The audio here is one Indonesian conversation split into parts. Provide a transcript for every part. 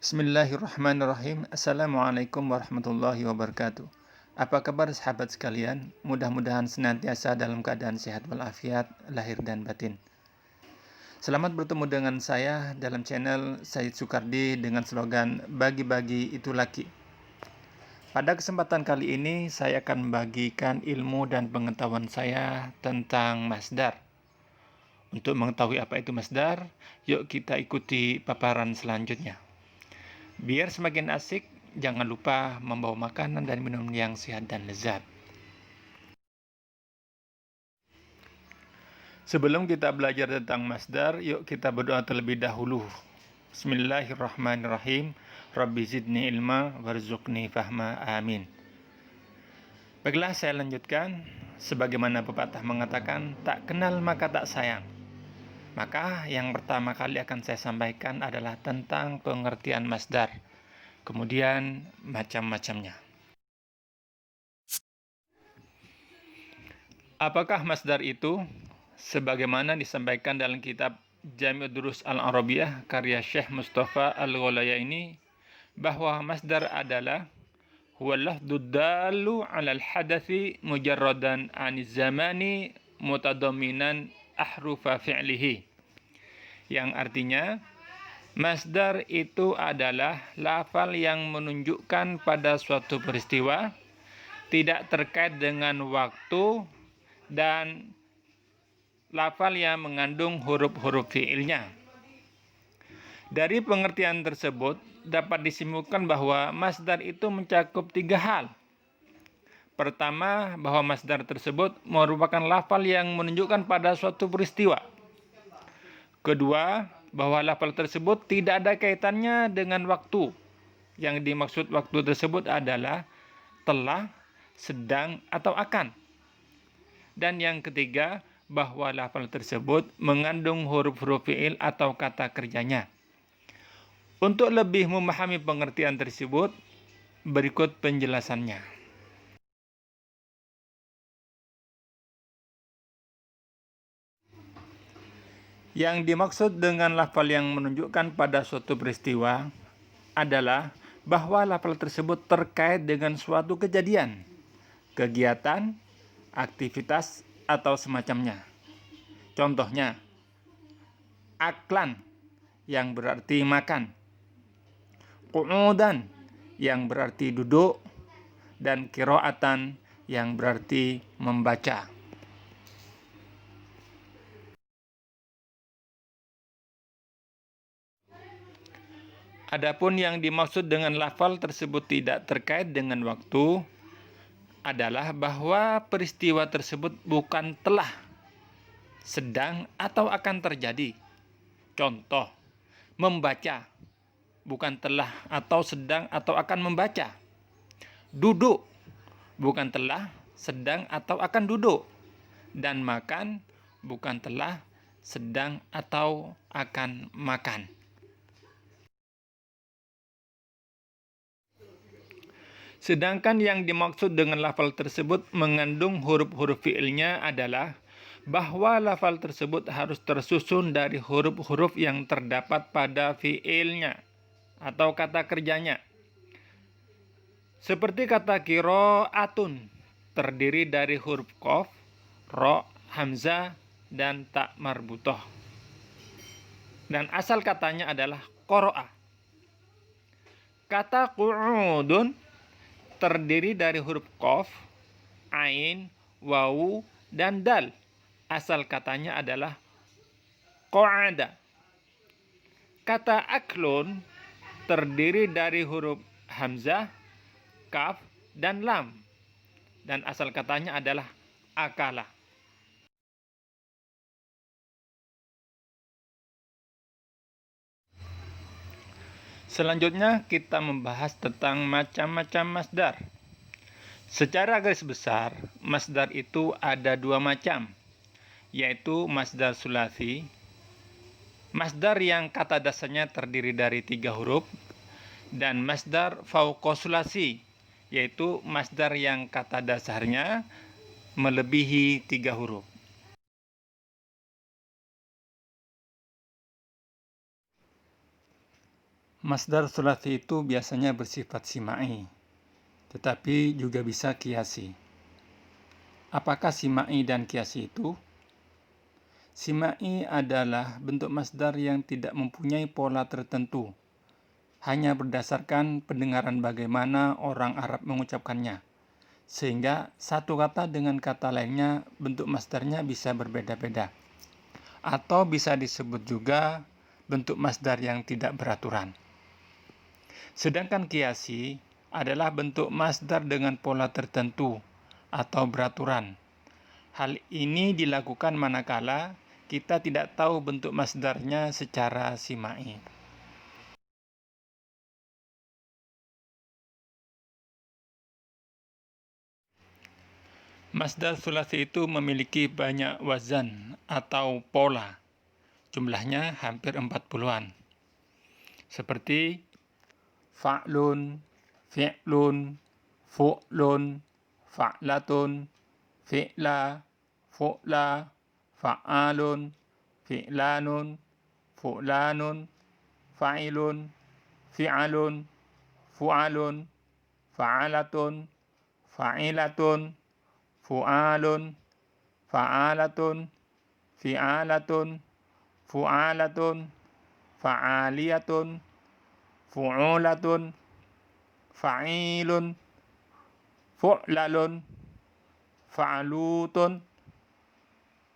Bismillahirrahmanirrahim. Assalamualaikum warahmatullahi wabarakatuh. Apa kabar sahabat sekalian? Mudah-mudahan senantiasa dalam keadaan sehat walafiat, lahir dan batin. Selamat bertemu dengan saya dalam channel Said Sukardi dengan slogan Bagi-bagi itu laki. Pada kesempatan kali ini saya akan membagikan ilmu dan pengetahuan saya tentang masdar. Untuk mengetahui apa itu masdar, yuk kita ikuti paparan selanjutnya. Biar semakin asik, jangan lupa membawa makanan dan minum yang sehat dan lezat. Sebelum kita belajar tentang masdar, yuk kita berdoa terlebih dahulu. Bismillahirrahmanirrahim. Rabbi zidni ilma warzuqni fahma. Amin. Baiklah, saya lanjutkan. Sebagaimana pepatah mengatakan, tak kenal maka tak sayang. Maka yang pertama kali akan saya sampaikan adalah tentang pengertian masdar. Kemudian macam-macamnya. Apakah masdar itu? Sebagaimana disampaikan dalam kitab Jami' Durus Al-Arabiyah karya Syekh Mustafa Al-Ghalayaini, bahwa masdar adalah huwa lafdud dallu 'alal hadathi mujarradan 'aniz zamani mutadamminan ahrufa fi'lihi. Yang artinya, masdar itu adalah lafal yang menunjukkan pada suatu peristiwa, tidak terkait dengan waktu, dan lafal yang mengandung huruf-huruf fi'ilnya. Dari pengertian tersebut dapat disimpulkan bahwa masdar itu mencakup 3 hal. Pertama, bahwa masdar tersebut merupakan lafal yang menunjukkan pada suatu peristiwa. Kedua, bahwa lafal tersebut tidak ada kaitannya dengan waktu. Yang dimaksud waktu tersebut adalah telah, sedang, atau akan. Dan yang ketiga, bahwa lafal tersebut mengandung huruf-huruf fi'il atau kata kerjanya. Untuk lebih memahami pengertian tersebut, berikut penjelasannya. Yang dimaksud dengan lafal yang menunjukkan pada suatu peristiwa adalah bahwa lafal tersebut terkait dengan suatu kejadian, kegiatan, aktivitas, atau semacamnya. Contohnya, aklan yang berarti makan, qu'udan yang berarti duduk, dan qiraatan yang berarti membaca. Adapun yang dimaksud dengan lafal tersebut tidak terkait dengan waktu adalah bahwa peristiwa tersebut bukan telah, sedang, atau akan terjadi. Contoh, membaca bukan telah atau sedang atau akan membaca. Duduk bukan telah, sedang, atau akan duduk. Dan makan bukan telah, sedang, atau akan makan. Sedangkan yang dimaksud dengan lafal tersebut mengandung huruf-huruf fi'ilnya adalah bahwa lafal tersebut harus tersusun dari huruf-huruf yang terdapat pada fi'ilnya atau kata kerjanya. Seperti kata qiraatun, terdiri dari huruf qaf, ro, hamzah, dan ta marbutoh. Dan asal katanya adalah qoro'a. Kata qu'udun terdiri dari huruf qaf, ain, wawu, dan dal. Asal katanya adalah qa'ada. Kata aklun terdiri dari huruf hamzah, kaf, dan lam. Dan asal katanya adalah akala. Selanjutnya kita membahas tentang macam-macam masdar. Secara garis besar, masdar itu ada 2 macam, yaitu masdar sulasi, masdar yang kata dasarnya terdiri dari 3 huruf, dan masdar fauqosulasi, yaitu masdar yang kata dasarnya melebihi 3 huruf. Masdar sulasi itu biasanya bersifat simai, tetapi juga bisa kiasi. Apakah simai dan kiasi itu? Simai adalah bentuk masdar yang tidak mempunyai pola tertentu, hanya berdasarkan pendengaran bagaimana orang Arab mengucapkannya. Sehingga satu kata dengan kata lainnya bentuk masdarnya bisa berbeda-beda. Atau bisa disebut juga bentuk masdar yang tidak beraturan. Sedangkan kiasi adalah bentuk masdar dengan pola tertentu atau beraturan. Hal ini dilakukan manakala kita tidak tahu bentuk masdarnya secara simai. Masdar sulasi itu memiliki banyak wazan atau pola. Jumlahnya hampir 40-an. Seperti fa'lun, fi'lun, fu'lun, fa'latun, fi'la, fu'la, fa'alun, fi'lanun, fu'lanun, fa'ilun, fi'alun, fu'alun, fa'alatun, fa'ilatun, fu'alun, fa'alatun, fi'alatun, fu'alatun, fa'aliyatun, fu'ulatun, fa'ilun, fu'lalun, fa'lutun,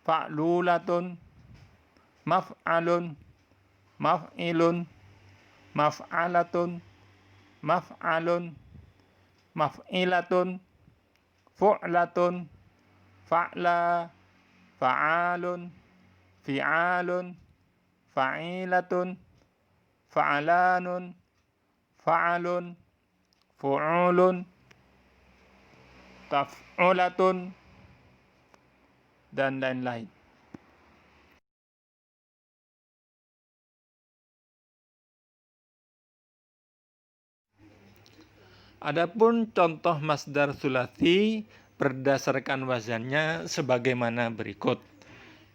fa'lulatun, maf'alun, maf'ilun, maf'alatun, maf'alun, maf'ilatun, fu'latun, fa'la, fa'alun, fi'alun, fa'ilatun, fa'alanun, fa'alun, fu'ulun, taf'ulatun, dan lain-lain. Adapun contoh masdar sulasi berdasarkan wazannya sebagaimana berikut.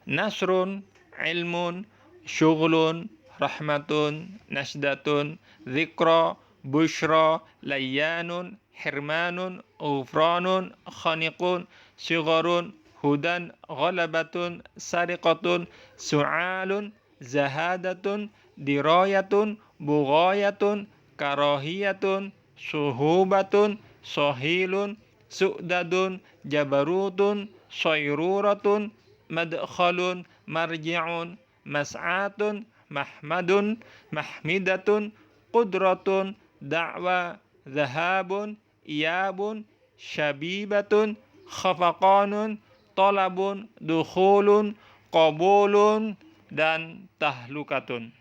Nasrun, ilmun, syughlun, rahmatun, nasdatun, zikra, bushra, layyanun, hirmanun, ghufranun, khaniqun, sigharun, hudan, ghalabatun, sariqatun, su'alun, zahadatun, dirayatun, bughayatun, karahiyatun, suhubatun, sohilun, su'dadun, jabarutun, sayruratun, madkhalun, marji'un, mas'atun, mahmadun, mahmidatun, qudratun, da'wa, zahabun, iyabun, syabibatun, khafaqanun, talabun, dukhulun, qabulun, dan tahlukatun.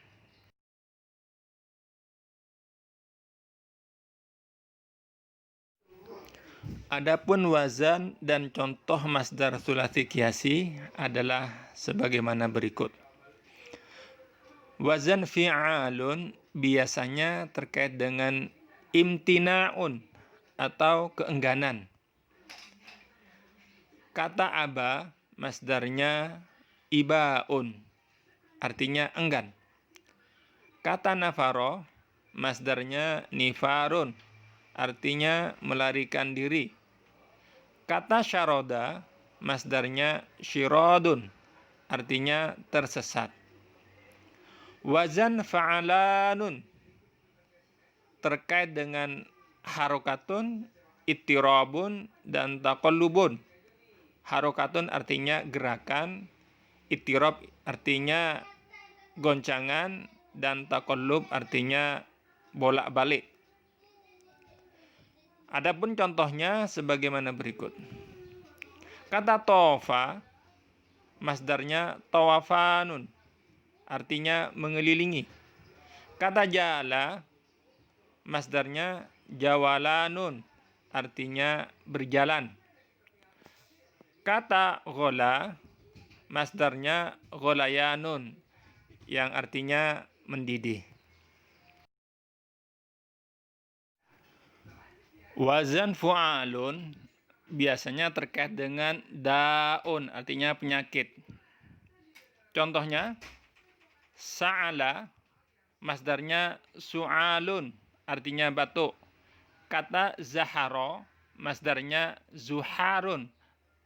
Adapun wazan dan contoh masdar sulasi kiasi adalah sebagaimana berikut. Wazan fi'alun biasanya terkait dengan imtina'un atau keengganan. Kata aba masdarnya ibaun, artinya enggan. Kata nafaro masdarnya nifarun, artinya melarikan diri. Kata syaroda masdarnya syirodun, artinya tersesat. Wazan fa'alanun terkait dengan harokatun, ittirabun, dan taqallubun. Harokatun artinya gerakan, ittirab artinya goncangan, dan taqallub artinya bolak-balik. Adapun contohnya sebagaimana berikut. Kata tofa masdarnya tawafanun, artinya mengelilingi. Kata jala masdarnya jawalanun, artinya berjalan. Kata ghola masdarnya gholayanun, yang artinya mendidih. Wazan fu'alun biasanya terkait dengan daun, artinya penyakit. Contohnya, sa'ala masdarnya su'alun, artinya batuk. Kata zaharo, masdarnya zuharun,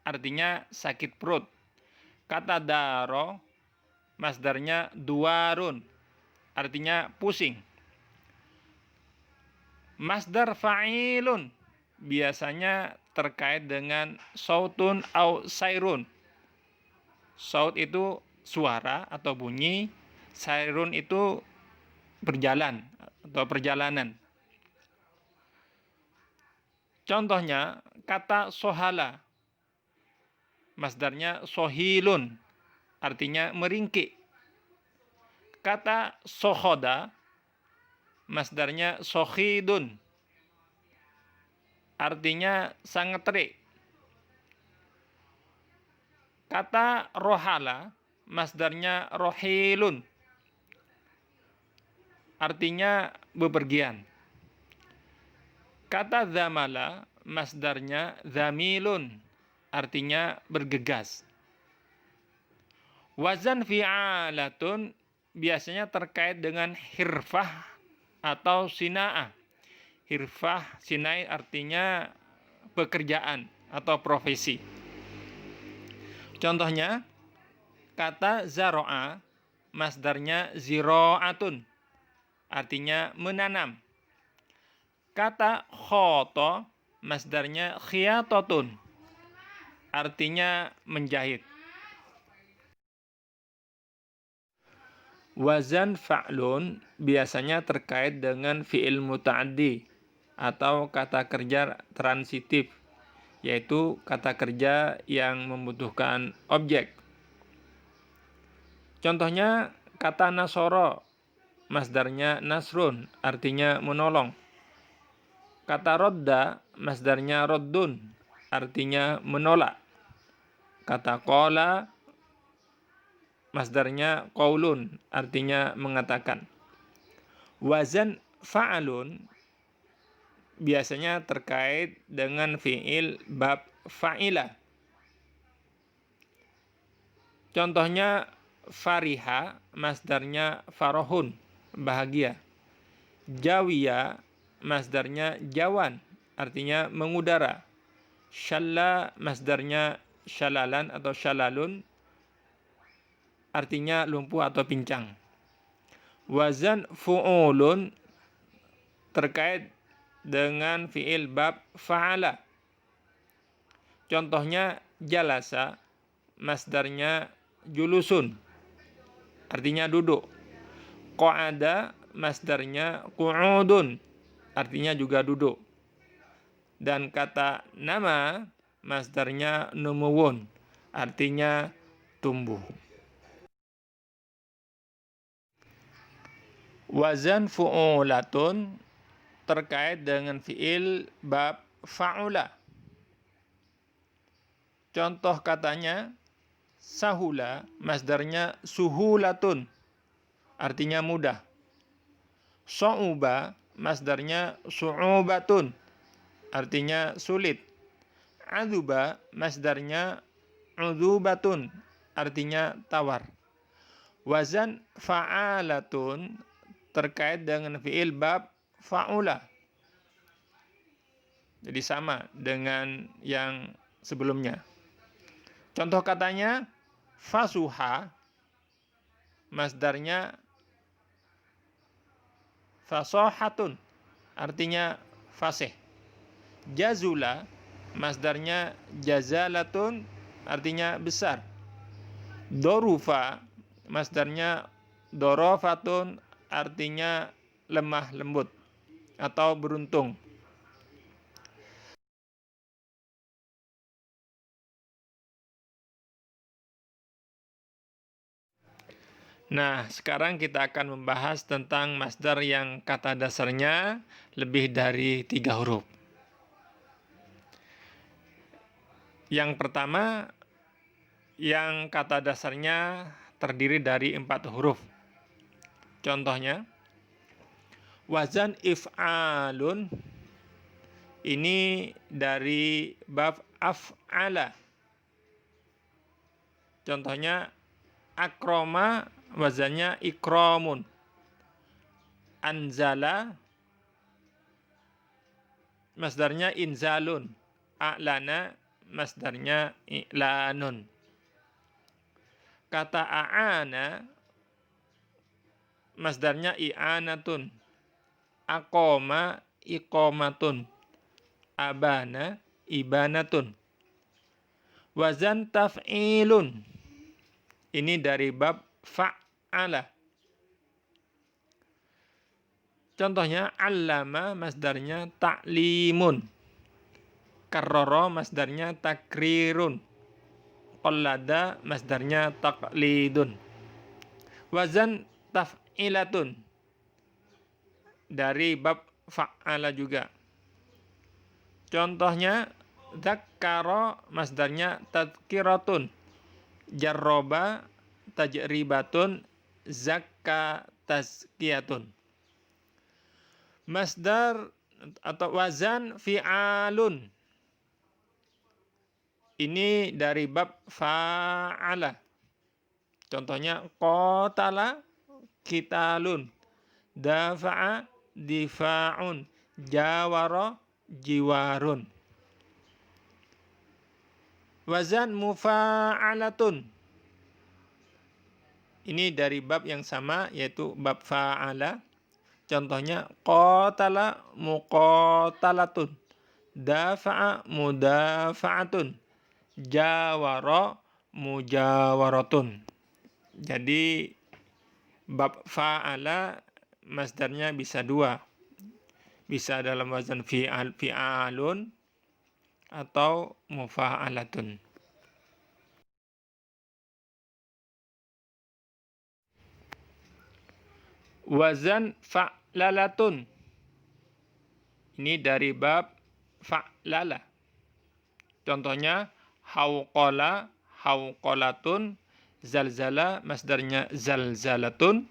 artinya sakit perut. Kata daro, masdarnya duwarun, artinya pusing. Masdar fa'ilun biasanya terkait dengan sautun au sairun. Saut itu suara atau bunyi, sairun itu berjalan atau perjalanan. Contohnya kata sohala, masdarnya sohilun, artinya meringkik. Kata sohoda, masdarnya sohidun, artinya sangat terik. Kata rohala, masdarnya rohilun, artinya bepergian. Kata zamala, masdarnya zamilun, artinya bergegas. Wazan fi'alatun biasanya terkait dengan hirfah atau sina'ah. Hirfah, sinai artinya pekerjaan atau profesi. Contohnya, kata zaro'a, masdarnya ziro'atun, artinya menanam. Kata khoto, masdarnya khiyatotun, artinya menjahit. Wazan fa'lun biasanya terkait dengan fi'il muta'addi atau kata kerja transitif, yaitu kata kerja yang membutuhkan objek. Contohnya kata nasoro, masdarnya nasrun, artinya menolong. Kata rodda, masdarnya roddun, artinya menolak. Kata qola, masdarnya qaulun, artinya mengatakan. Wazan fa'alun biasanya terkait dengan fi'il bab fa'ila. Contohnya fariha, masdarnya farohun, bahagia. Jawiya, masdarnya jawan, artinya mengudara. Syalla, masdarnya syalalan atau syalalun, artinya lumpuh atau pincang. Wazan fu'ulun terkait dengan fi'il bab fa'ala. Contohnya jalasa, masdarnya julusun, artinya duduk. Qa'ada, masdarnya qu'udun, artinya juga duduk. Dan kata nama, masdarnya numuwun, artinya tumbuh. Wazan fu'ulatun terkait dengan fi'il bab fa'ula. Contoh katanya sahula, masdarnya suhulatun, artinya mudah. So'uba, masdarnya su'ubatun, artinya sulit. Adzuba, masdarnya udzubatun, artinya tawar. Wazan fa'alatun terkait dengan fi'il bab fa'ula. Jadi sama dengan yang sebelumnya. Contoh katanya fasuha, masdarnya fasohatun, artinya fasih. Jazula, masdarnya jazalatun, artinya besar. Dorufa, masdarnya dorofatun, artinya lemah lembut atau beruntung. Nah, sekarang kita akan membahas tentang masdar yang kata dasarnya lebih dari 3 huruf. Yang pertama, yang kata dasarnya terdiri dari 4 huruf. Contohnya, wazan if'alun, ini dari bab af'ala. Contohnya, akroma, wazannya ikramun. Anzala masdarnya inzalun. A'lana masdarnya i'lanun. Kata a'ana masdarnya i'anatun. Aqoma iqomatun. Abana ibanatun. Wazan taf'ilun. Ini dari bab fa'ala. Contohnya allama masdarnya ta'limun. Karrara masdarnya takrirun. Qallada masdarnya taqlidun. Wazan taf'ilatun. Dari bab fa'ala juga. Contohnya dzakkara masdarnya tadkiratun. Jarroba tajribatun. Zakka tazkiyatun. Masdar atau wazan fi'alun. Ini dari bab fa'ala. Contohnya qatala qitalun. Dafa'a difa'un. Jawara jiwarun. Wazan mufa'alatun. Ini dari bab yang sama, yaitu bab fa'ala. Contohnya qatala muqatalatun. Dafa'a mudafa'atun. Jawara mujawaratun. Jadi bab fa'ala masdarnya bisa dua. Bisa dalam wazan fi'alun atau mufa'alatun. Wazan fa'lalatun. Ini dari bab fa'lala. Contohnya hauqala hauqalatun. Zalzala masdarnya zalzalatun.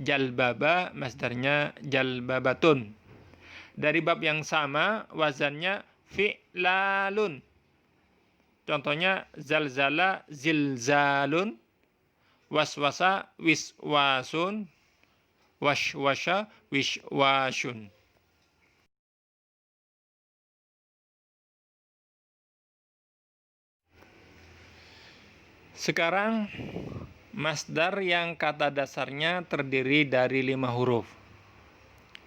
Jalbaba masdarnya jalbabatun. Dari bab yang sama wazannya fi'lalun. Contohnya zalzala zilzalun. Waswasa wiswasun. Washwasha wishwashun. Sekarang masdar yang kata dasarnya terdiri dari 5 huruf.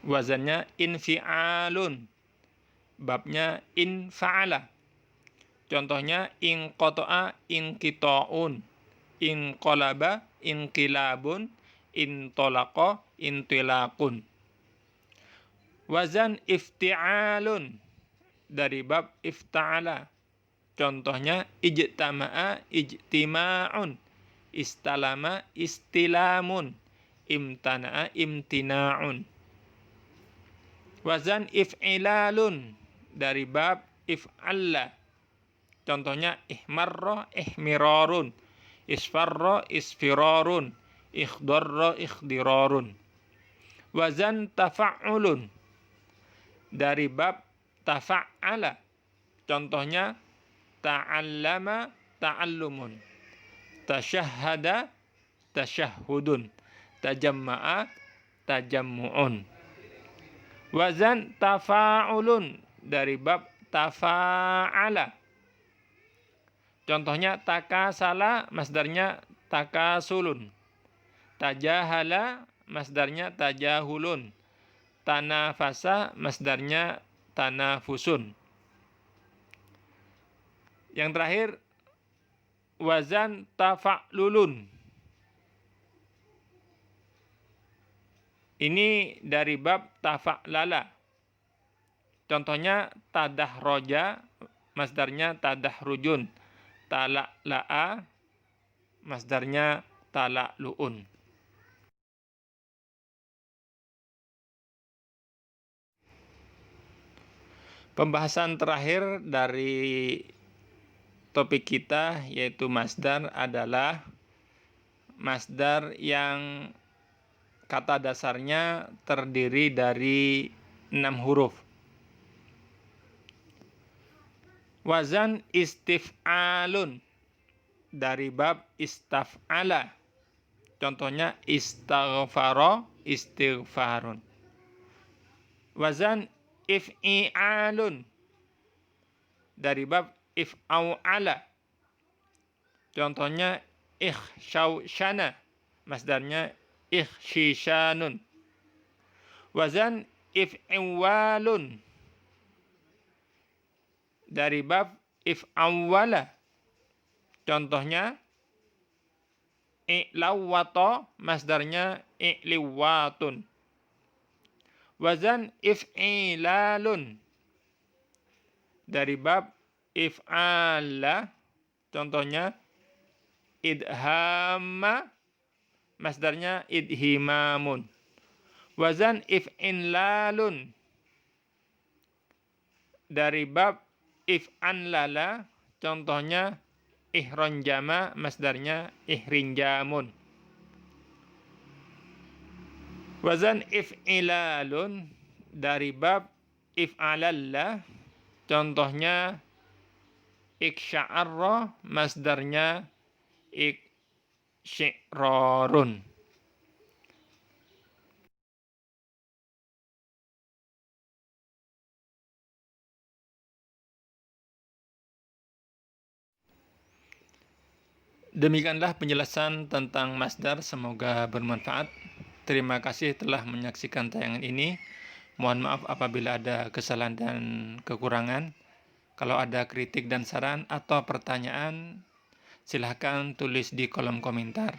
Wazannya infi'alun. Babnya infa'ala. Contohnya inqoto'a inqito'un. Inqolaba inqilabun. Intolaqa intilaqun. Wazan ifti'alun. Dari bab ifta'ala. Contohnya ijtama'a ijtima'un. Istalama istilamun. Imtana'a imtina'un. Wazan if'ilalun. Dari bab if'alla. Contohnya ihmarra ihmirarun. Isfarra isfirarun. Ikhdarra ikhdirarun. Wazan tafa'ulun. Dari bab tafa'ala. Contohnya ta'allama ta'allumun. Tasyahhada tasyahhudun. Tajamma'a tajammu'un. Wazan tafa'ulun. Dari bab tafa'ala. Contohnya takasala masdarnya takasulun. Tajahala masdarnya tajahulun. Tanafasa masdarnya tanafusun. Yang terakhir wazan tafa'lulun. Ini dari bab tafa'lala. Contohnya tadahroja masdarnya tadahrujun. Tala'la'a masdarnya tala'lu'un. Pembahasan terakhir dari topik kita yaitu masdar adalah masdar yang kata dasarnya terdiri dari 6 huruf. Wazan istif'alun. Dari bab istaf'ala. Contohnya istaghfara istighfarun. Wazan if'i'alun dari bab if'au'ala. Contohnya ikhsyausyana, masdarnya ikhshishanun. Wazan if'iwalun dari bab if'awwala. Contohnya i'lawwato, masdarnya i'liwatun. Wazan if'ilalun dari bab if'ala. Contohnya idhamma, masdarnya idhimamun. Wazan if'inlalun dari bab if'anlala. Contohnya ihronjama, masdarnya ihrinjamun. Wazan if'ilalun dari bab if'alalla. Contohnya iksya'arra, masdarnya iksyi'rarun. Demikianlah penjelasan tentang masdar, semoga bermanfaat. Terima kasih telah menyaksikan tayangan ini. Mohon maaf apabila ada kesalahan dan kekurangan. Kalau ada kritik dan saran atau pertanyaan, silahkan tulis di kolom komentar.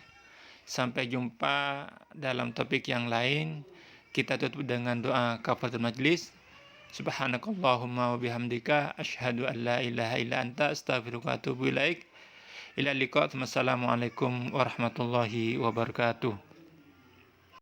Sampai jumpa dalam topik yang lain. Kita tutup dengan doa kafaratul majlis. Subhanakallahumma wa bihamdika asyhadu an la ilaha illa anta astaghfiruka wa atubu ilaik. Ila liqa. Wassalamualaikum warahmatullahi wabarakatuh.